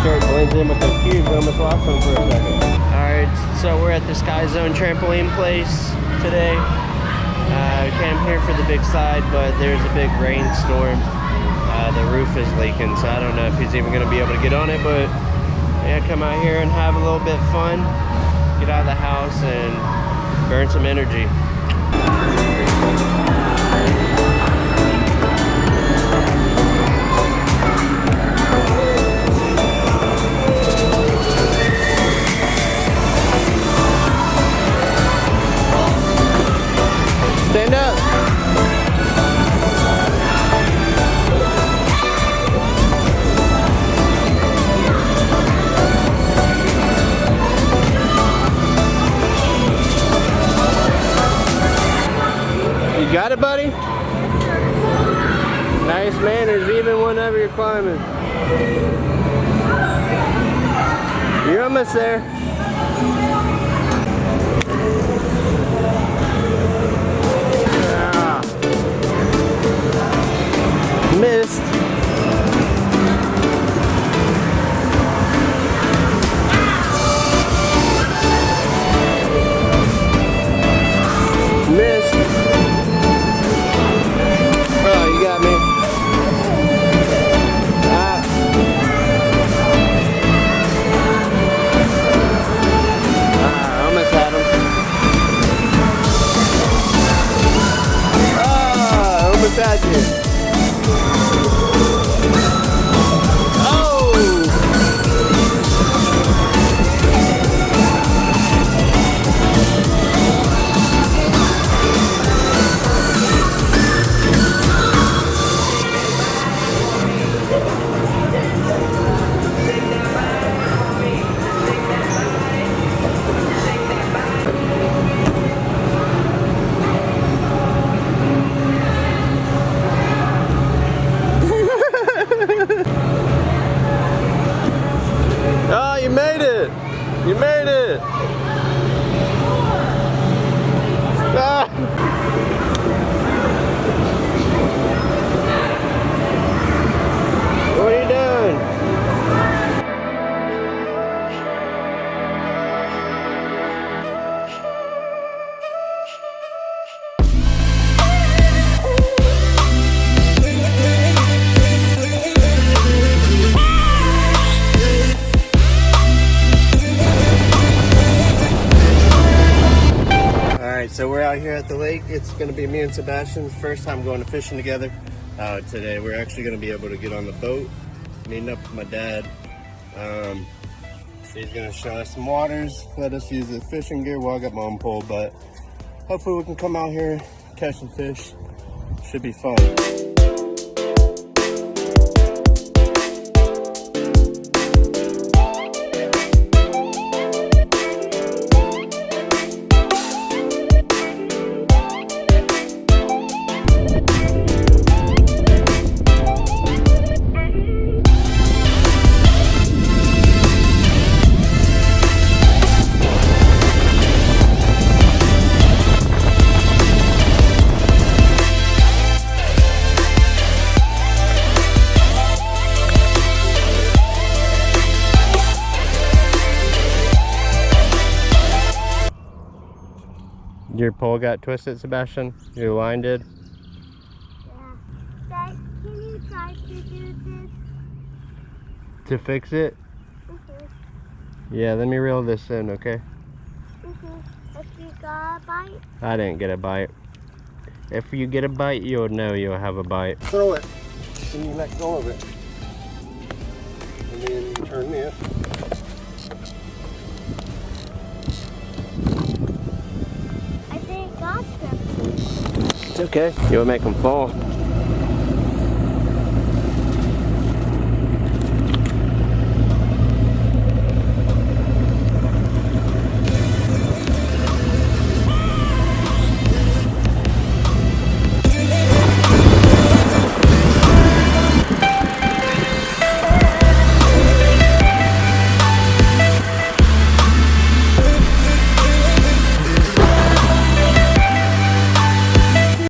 shirt blends in with those cubes. I almost lost them for a second. Alright, so we're at the Sky Zone trampoline place today. We came here for the big slide, but there's a big rainstorm. The roof is leaking, so I don't know if he's even going to be able to get on it, but yeah, come out here and have a little bit of fun, get out of the house and burn some energy. Stand up. You got it, buddy? Nice manners, even whenever you're climbing. You're almost there. Ah. Missed. Missed. Oh, you got me. Ah. Ah, almost had him. Ah, almost had you. Oh, you made it! You made it! Ah. What are you doing? So we're out here at the lake. It's going to be me and Sebastian's first time going to fishing together. Today we're actually going to be able to get on the boat, meeting up with my dad. He's going to show us some waters, let us use the fishing gear. Well, I got my own pole, but hopefully we can come out here, catch some fish. Should be fun. Your pole got twisted, Sebastian? Your line did? Yeah. Dad, can you try to do this? To fix it? Yeah, let me reel this in, okay? If you got a bite? I didn't get a bite. If you get a bite, you'll know you'll have a bite. Throw it, and you let go of it. And then you turn this. I think got them. It's okay. You'll make them fall.